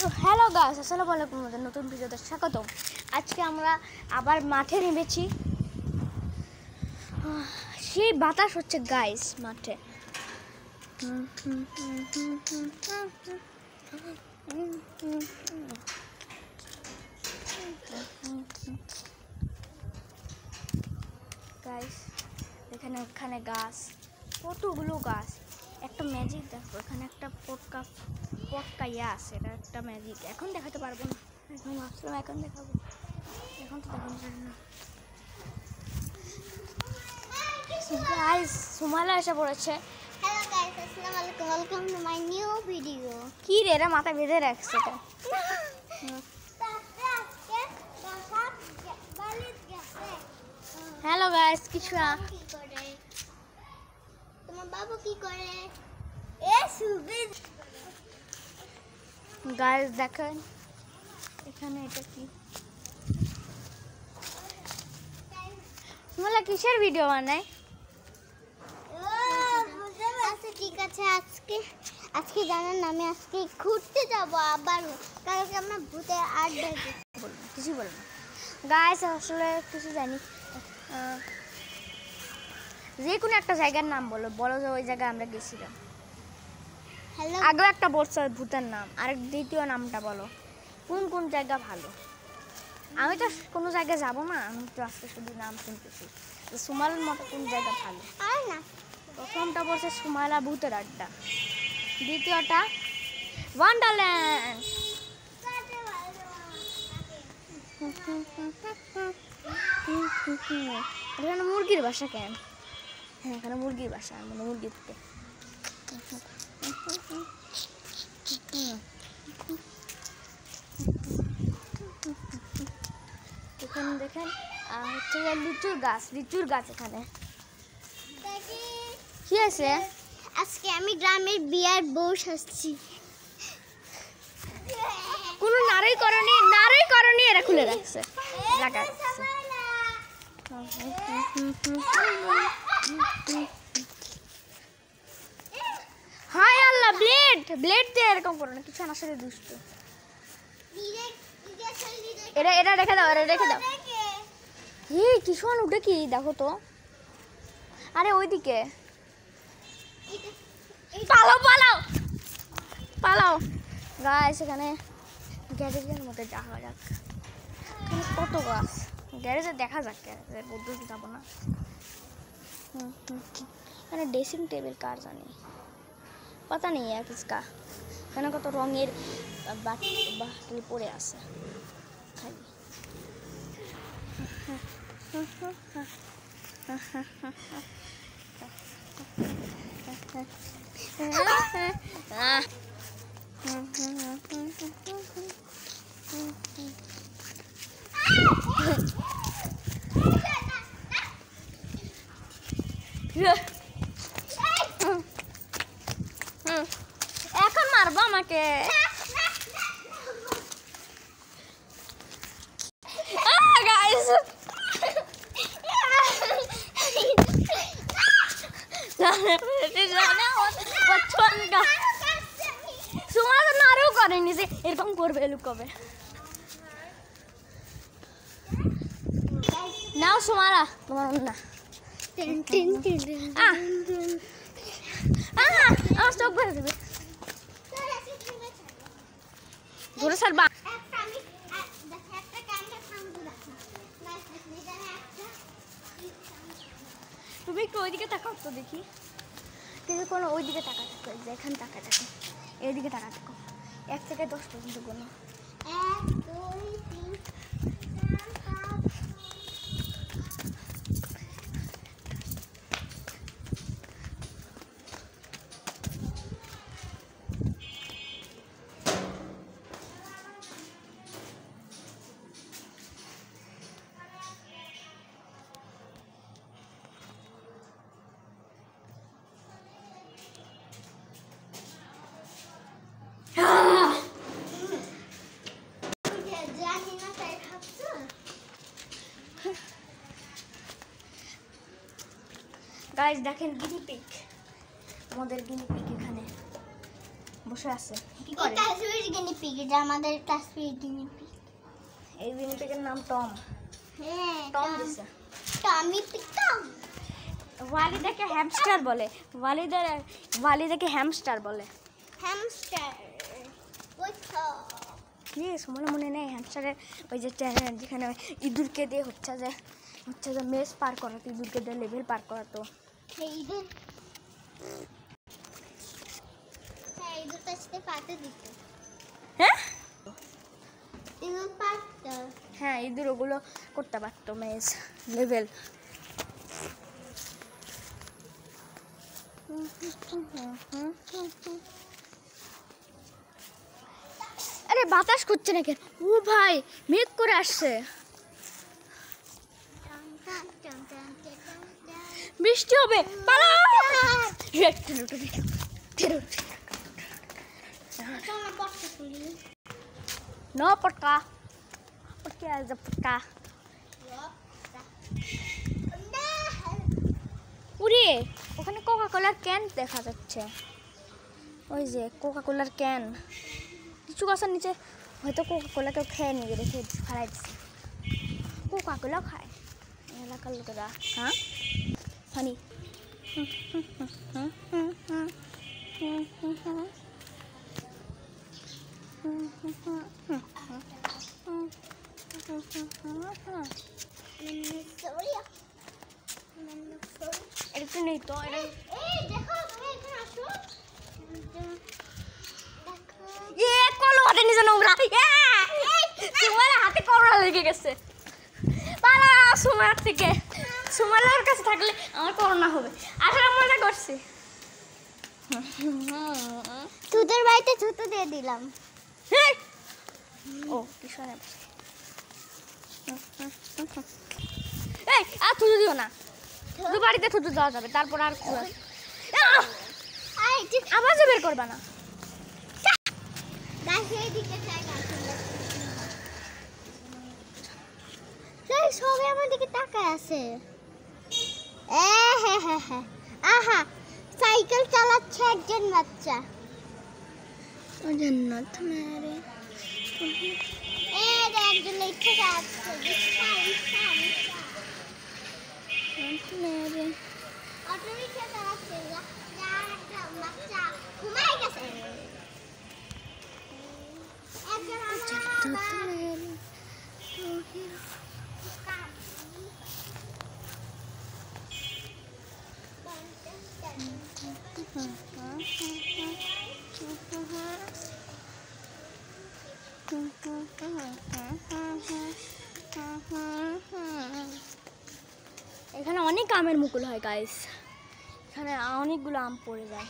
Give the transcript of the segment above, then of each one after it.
তো hello guys, আসসালামু আলাইকুম। আমাদের নতুন ভিডিওতে স্বাগতম। আজকে আমরা আবার মাঠে নেমেছি। সেই বাতাস হচ্ছে গাইস মাঠে। গাইস এখানে গাছ, কতগুলো গাছ। একটা ম্যাজিক দেখো, এখানে একটা পটকা ইয়া আছে, এটা একটা ম্যাজিক। এখন দেখাতে পারবো না, এখন ভাবছিলাম এখন দেখাবো, এখন তো দেখানো যায় না। গাইস সুমাইলা এসে পড়েছে। হ্যালো গাইস, আসসালামু আলাইকুম, welcome to my new video. কি রে, এরা মাথা বেঁধে রাখছে তো। হ্যালো গাইস, কিছু কি করে তোমার বাবু কি করে? এ সুবিদ গাইস দেখেন এখানে এটা কি, সুমাইলা কিসের ভিডিও বানায়? আচ্ছা ঠিক আছে, আজকে জানেন না, আমি আজকে ঘুরতে যাব আবার। কালকে আমরা ভূতের আড্ডা বলবো, কিছু বলবো না গাইস, আসলে কিছু জানি। যে কোনো একটা জায়গার নাম বলো যে ওই জায়গায় আমরা গেছিলাম। হ্যালো আগে একটা বলছো ভূতের নাম, আর দ্বিতীয় নামটা বলো, কোন জায়গা ভালো। আমি তো কোনো জায়গায় যাব না, আমি তো আজকে শুধু নাম শুনতেছি। সুমাইলার মতো কোন জায়গা ভালো? আর না, প্রথমটা বলছে সুমাইলা ভূতের আড্ডা, দ্বিতীয়টা ওয়ান্ডারল্যান্ড। এখানে মুরগির বাসা কেন? হ্যাঁ এখানে মুরগির বাসা, মানে মুরগি থেকে। এখানে দেখেন হচ্ছে লিচুর গাছ এখানে। কি আছে? আজকে আমি গ্রামের বিয়ার বউ সাজছি। কোনো নারী করণী এরা খুলে রাখছে, লাগা রাখছে। হাই আল্লাহ, ব্লেড দিয়ে এরকম করো না, কিছু আমার সাথে দুষ্ট। এটা রেখে দাও, হি কিষণ উঠে কি দেখো তো। আরে ওইদিকে পালাও গাইস। এখানে গ্যারেজের মধ্যে দেখা যাক, এখানে কত গাছ। গ্যারেজে দেখা যাক, গ্যারেজের মধ্যে যাবো না। এখানে ড্রেসিং টেবিল কার জানি, पता नहीं है किसका। এখানে কত রঙের বাটিল পড়ে আছে খালি। এখন মারবো আমাকে? গাইস সুমাইলা নাড়েও করেনি যে এরকম করবে, লুকাবে। নাও সুমাইলা তোমার না, আমার চোখ ভরে দেবে। ঘুরে সারবা। তুমি একটু ওইদিকে তাকাও তো দেখি, কিন্তু কোনো ওইদিকে টাকা থাকো, যেখানে টাকা থাকো এইদিকে টাকা থাকো। 1 থেকে 10 পর্যন্ত কোনো 1 2 3 4 5। গাইস দেখেন গিনিপিগ, আমাদের গিনিপিগ এখানে বসে আছে। কি করে? এটা সুইট গিনি পিগ, এটা আমাদের কাশ্মীর গিনি পিগ। এই গিনিপিগের নাম টম। হ্যাঁ, টম দিছে। টমি পিগ টম। ওয়ালিদাকে হ্যামস্টার বলে। ওয়ালিদাকে হ্যামস্টার বলে। হ্যামস্টার। ওই তো। কি মনে নেই হ্যামস্টারের ওই যে যেখানে ইঁদুরকে দিয়ে হচ্ছে যে মেজ পার করাতো, ইঁদুরকে দিয়ে লেভেল পার করাতো। হ্যাঁ, ইঁদুর কাছে পাতে দিত। হ্যাঁ ইঁদুর পারত। হ্যাঁ, ইঁদুর ওগুলো করতে পারতো, মেজ লেভেল। আরে বাতাস করছে না কেন? ও ভাই, মেঘ করে আসছে, বৃষ্টি হবে, পালাও! No পটকা, পটকা আছে পটকা। উরে, ওখানে কোকা কোলার ক্যান দেখা যাচ্ছে। ওই যে কোকা কোলার ক্যান, কিছু গাছের নিচে হয়তো কোকা কোলা কেউ খেয়ে নিয়ে রেখে ফেলাই দিচ্ছে। কোকা কোলা খায় এলাকার লোকেরা। হ্যাঁ ফানি। একটু নেই তো এটা। কলো হাতে নিচে নোংরা, তোমার হাতে করোনা লেগে গেছে। পালা সুমার থেকে, সুমার কাছে থাকলে আমার করোনা হবে। আসলে মজা করছি। তোদের বাড়িতে জুতো দিয়ে দিলাম। ও কিশোর, এই আর থুতু দিও না, দু বাড়িতে থুতু দেওয়া যাবে, তারপর আর আওয়াজও বের করবা না। সবাই আমার দিকে তাকায় আছে। আহা, সাইকেল চালাচ্ছে একজন বাচ্চা। জান্নাত মেরে একজন লিখে যাচ্ছে মেরে অটো রিক্সা চালাচ্ছে, একটা বাচ্চা ঘুমাই গেছে। একজন এখানে অনেক আমের মুকুল হয় গাইস, এখানে অনেকগুলো আম পড়ে যায়।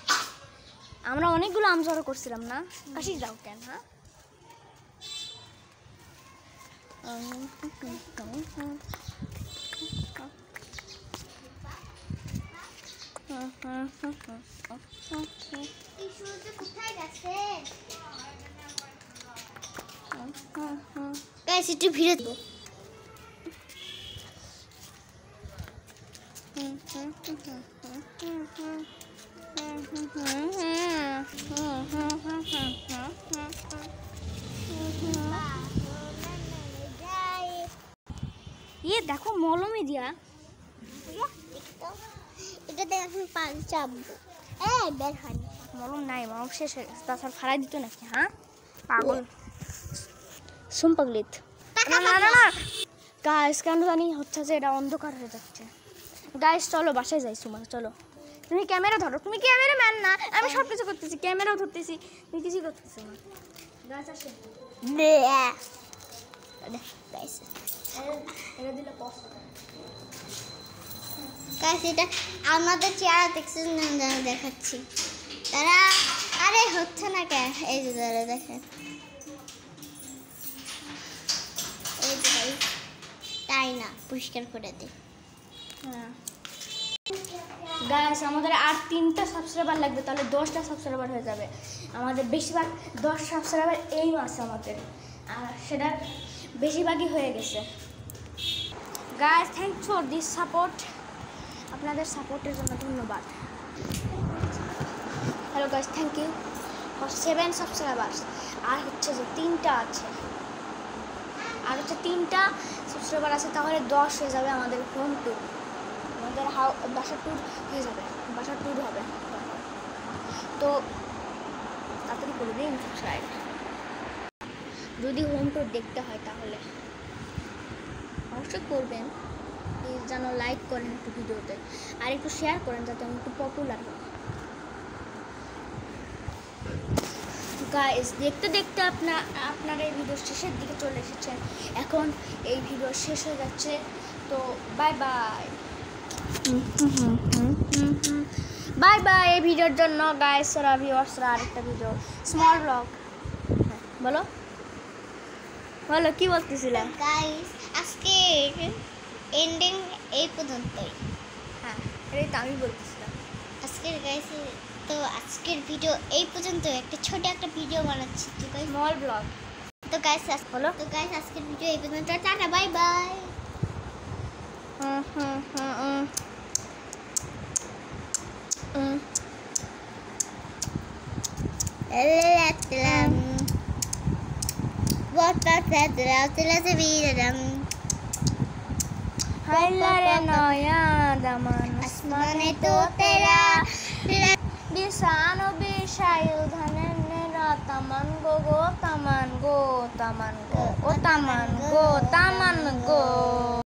আমরা অনেকগুলো আম জড়ো করছিলাম না, কাশি যাও কেন? কোথায় গেছে? গাইস একটু ভিড়ে দেবো। ইয়ে দেখো মলমে দিয়া, এটাতে এখন পাল চাপবো। বের হয়নি, মলম নাই, মলম শেষ হয়ে গেছে। তাছাড়া ফাড়াই দিত নাকি? হ্যাঁ পাগল সুম্পাগলিত। না না না গাইস, কেন জানি হচ্ছে যে এটা অন্ধকার হয়ে যাচ্ছে। গাইস চলো বাসায় যাই। সুমা চলো, তুমি ক্যামেরা ধরো, তুমি ক্যামেরা ম্যান না? আমি সব কিছু করতেছি, ক্যামেরাও ধরতেছি, তুমি কিছুই করতেছি না। গাছ আসে এটা দিলে কষ্ট। এটা আমাদের চেহারা দেখছেন না, দেখাচ্ছি। তারা আরে হচ্ছে না কেন? এই যে তারা দেখেন, এই যে তাই না, পরিষ্কার করে দিই। হ্যাঁ গাইস, আমাদের আর 3টা সাবস্ক্রাইবার লাগবে, তাহলে 10টা সাবস্ক্রাইবার হয়ে যাবে। আমাদের বেশিরভাগ 10 সাবস্ক্রাইবার এই মাসে আমাদের, আর সেটা বেশিরভাগই হয়ে গেছে। Guys thanks for this support, আপনাদের সাপোর্টের জন্য ধন্যবাদ। Hello guys, thank you for 7 subscribers. আর হচ্ছে যে 3টা আছে, আর হচ্ছে 3টা সাবস্ক্রাইবার আছে, তাহলে 10 হয়ে যাবে আমাদের হোম ট্যুর, আমাদের বাসার ট্যুর হয়ে যাবে, বাসার ট্যুর হবে। তো তাড়াতাড়ি করে দিন সাবস্ক্রাইব, যদি হোম ট্যুর দেখতে হয় তাহলে অবশ্যই করবেন। প্লিজ যেন লাইক করেন একটু ভিডিওতে, আর একটু শেয়ার করেন যাতে আমি একটু পপুলার হই। গাইস, দেখতে দেখতে আপনারা এই ভিডিও শেষের দিকে চলে এসেছেন, এখন এই ভিডিও শেষ হয়ে যাচ্ছে। তো বাই বাই, বাই বাই এই ভিডিওর জন্য গাইসরা, ভিউয়ার্সরা। আরেকটা ভিডিও স্মল ব্লগ, বলো বলো কি বলতেছিলে? গাইস আজকে এন্ডিং এই পর্যন্তই। হ্যাঁ, এটাই তো আমি বলতেছিলাম। আজকের গাইস, তো আজকের ভিডিও এই পর্যন্ত, একটা ছোট একটা ভিডিও বানাচ্ছি তো গাইস, স্মল ব্লগ। তো গাইস বলো। তো গাইস আজকের ভিডিও এই পর্যন্ত, টাটা বাই বাই। হাইলারে নয়া দামান আসমানে তো তেরা বিসানো বিশায়ু ধানের নেরা তামান গো গো তামান গো তামান গো ও তামান গো তামান গো।